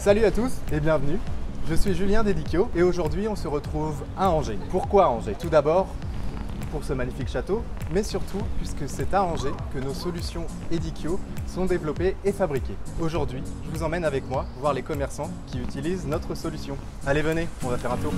Salut à tous et bienvenue. Je suis Julien d'Edikio et aujourd'hui on se retrouve à Angers. Pourquoi Angers? Tout d'abord pour ce magnifique château, mais surtout puisque c'est à Angers que nos solutions Edikio sont développées et fabriquées. Aujourd'hui, je vous emmène avec moi voir les commerçants qui utilisent notre solution. Allez, venez, on va faire un tour.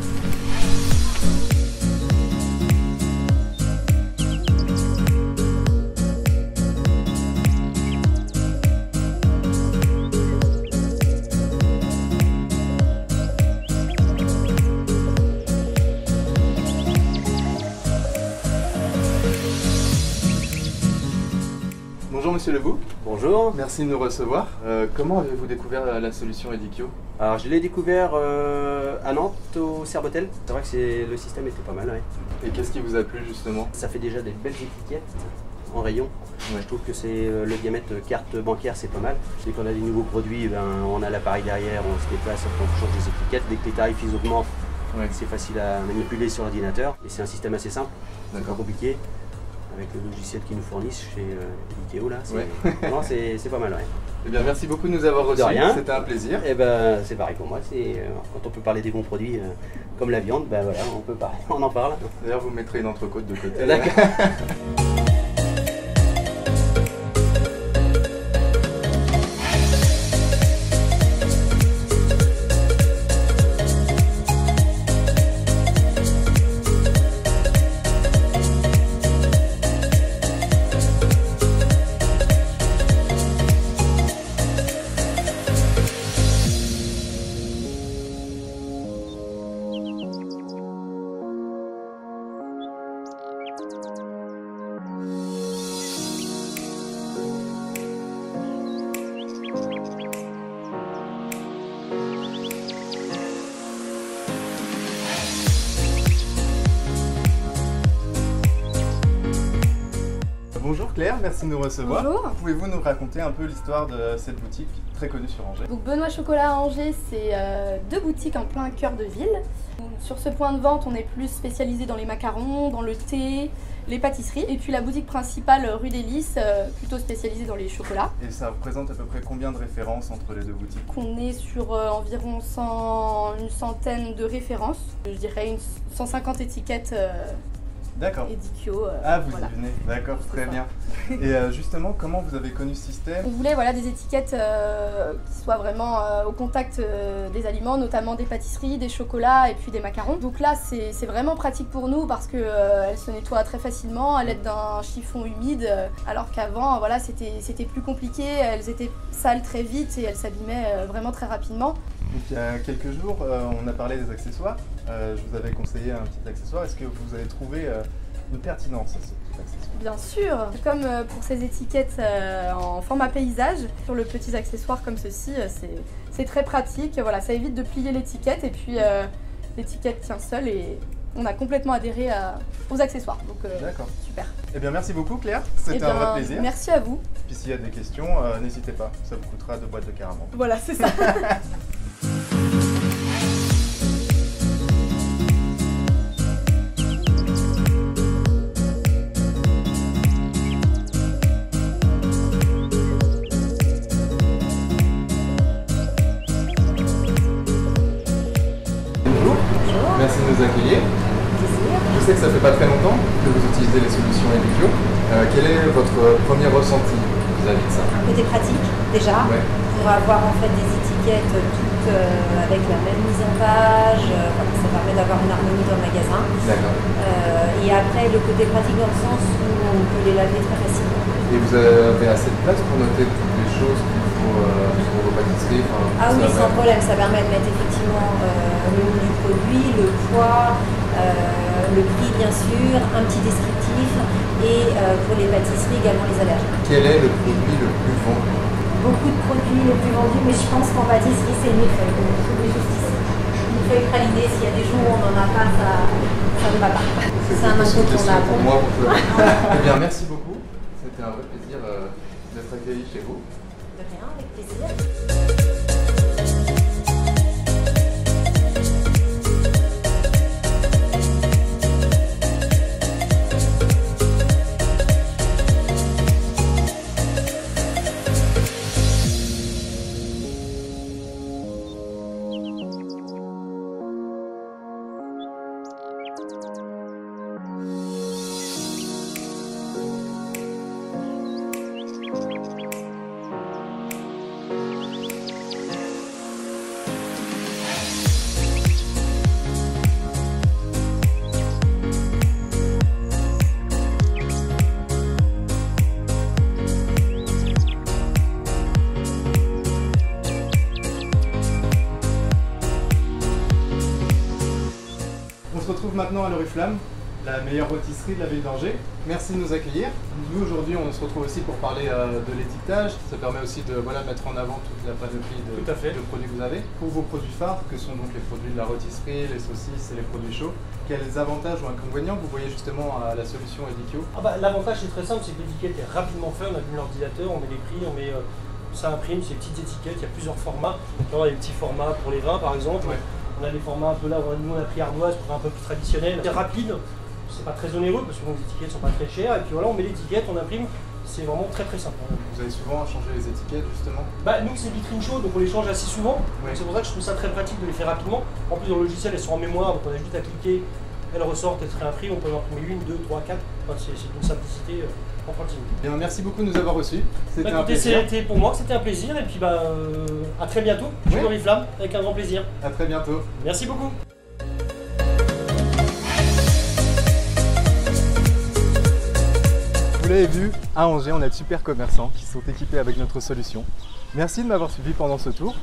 Bonjour Monsieur Lebouc. Bonjour. Merci de nous recevoir. Comment avez-vous découvert la solution Edikio? Alors je l'ai découvert à Nantes au Serbotel. C'est vrai que le système était pas mal. Ouais. Et qu'est-ce qui vous a plu justement? Ça fait déjà des belles étiquettes en rayon. Ouais. Je trouve que c'est le diamètre carte bancaire, c'est pas mal. Dès qu'on a des nouveaux produits, on a l'appareil derrière, on se déplace, on change des étiquettes. Dès que les tarifs ils augmentent, Ouais. c'est facile à manipuler sur l'ordinateur. Et c'est un système assez simple, pas D'accord. compliqué. Avec le logiciel qu'ils nous fournissent chez Edikio là, Ouais. Non, c'est pas mal. Ouais. Eh bien, merci beaucoup de nous avoir reçus. De rien. C'était un plaisir. Et ben c'est pareil pour moi. Quand on peut parler des bons produits comme la viande, ben voilà, on peut parler, on en parle. D'ailleurs, vous mettrez une entrecôte de côté. D'accord. Bonjour Claire, merci de nous recevoir. Bonjour. Pouvez-vous nous raconter un peu l'histoire de cette boutique très connue sur Angers? Donc Benoît Chocolat à Angers, c'est deux boutiques en plein cœur de ville. Sur ce point de vente, on est plus spécialisé dans les macarons, dans le thé, les pâtisseries. Et puis la boutique principale, rue des Lys, plutôt spécialisée dans les chocolats. Et ça représente à peu près combien de références entre les deux boutiques? On est sur environ une centaine de références. Je dirais 150 étiquettes D'accord. Edikio. Ah, vous voilà. y venez, d'accord, très ça. bien. Et justement, comment vous avez connu ce système? On voulait des étiquettes qui soient vraiment au contact des aliments, notamment des pâtisseries, des chocolats et puis des macarons. Donc là, c'est vraiment pratique pour nous parce qu'elles se nettoient très facilement à l'aide d'un chiffon humide, alors qu'avant, c'était plus compliqué, elles étaient sales très vite et elles s'abîmaient vraiment très rapidement. Donc, il y a quelques jours, on a parlé des accessoires. Je vous avais conseillé un petit accessoire. Est-ce que vous avez trouvé une pertinence à ce petit accessoire? Bien sûr, comme pour ces étiquettes en format paysage, sur le petit accessoire comme ceci, c'est très pratique. Voilà, ça évite de plier l'étiquette et puis l'étiquette tient seule et on a complètement adhéré aux accessoires. Donc D'accord. super. Eh bien, merci beaucoup Claire, c'était un vrai plaisir. Merci à vous. Puis s'il y a des questions, n'hésitez pas, ça vous coûtera 2 boîtes de caramel. Voilà, c'est ça. Bonjour, merci de nous accueillir. Je sais que ça fait pas très longtemps que vous utilisez les solutions Edikio. Quel est votre premier ressenti vis-à-vis de ça? Côté pratique, déjà, Ouais. pour avoir en fait des étiquettes toutes avec la même mise en page, ça permet d'avoir une harmonie dans le magasin. D'accord. Et après, le côté pratique dans le sens où on peut les laver très facilement. Et vous avez assez de place pour noter toutes les choses qu'il faut sur vos pâtisseries? Ah oui, sans problème, ça permet de mettre effectivement le nom du produit, le poids, le prix bien sûr, un petit descriptif et pour les pâtisseries également les allergènes. Quel est le produit le plus vendu? Beaucoup de produits les plus vendus, mais je pense qu'en pâtisserie c'est le millefeuille. Donc, faut de justice. Millefeuille praliné, s'il y a des jours où on n'en a pas, ça ne va pas. C'est un incontournable. Pour moi, pour toi. Eh bien, merci beaucoup. C'était un vrai plaisir d'être accueilli chez vous. De rien, avec plaisir. se retrouve maintenant à l'Oriflamme, la meilleure rôtisserie de la ville d'Angers. Merci de nous accueillir. Nous aujourd'hui on se retrouve aussi pour parler de l'étiquetage. Ça permet aussi de mettre en avant toute la panoplie de produits que vous avez. Pour vos produits phares, que sont donc les produits de la rôtisserie, les saucisses et les produits chauds, quels avantages ou inconvénients vous voyez justement à la solution Edikio? L'avantage c'est très simple, c'est que l'étiquette est rapidement faite, on allume l'ordinateur, on met les prix, ça imprime, c'est des petites étiquettes, il y a plusieurs formats. Donc là, on a des petits formats pour les vins par exemple. Ouais. On a des formats un peu là, nous on a pris ardoise pour un peu plus traditionnel. C'est rapide, c'est pas très onéreux parce que les étiquettes sont pas très chères. Et puis voilà, on met l'étiquette, on imprime, c'est vraiment très simple. Vous avez souvent changé les étiquettes justement? Nous c'est vitrine chaude, donc on les change assez souvent. Ouais. C'est pour ça que je trouve ça très pratique de les faire rapidement. En plus dans le logiciel elles sont en mémoire, donc on a juste à cliquer, elles ressortent, elles se réimpriment, on peut en imprimer 1, 2, 3, 4. Enfin, c'est d'une simplicité en 30 minutes. Bien, merci beaucoup de nous avoir reçus. C'était un plaisir. Pour moi c'était un plaisir et puis à très bientôt. Je l'Oriflamme avec un grand plaisir. À très bientôt. Merci beaucoup. Vous l'avez vu, à Angers, on a de super commerçants qui sont équipés avec notre solution. Merci de m'avoir suivi pendant ce tour.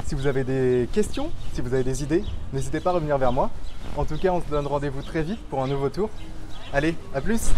Si vous avez des questions, si vous avez des idées, n'hésitez pas à revenir vers moi. En tout cas, on se donne rendez-vous très vite pour un nouveau tour. Allez, à plus!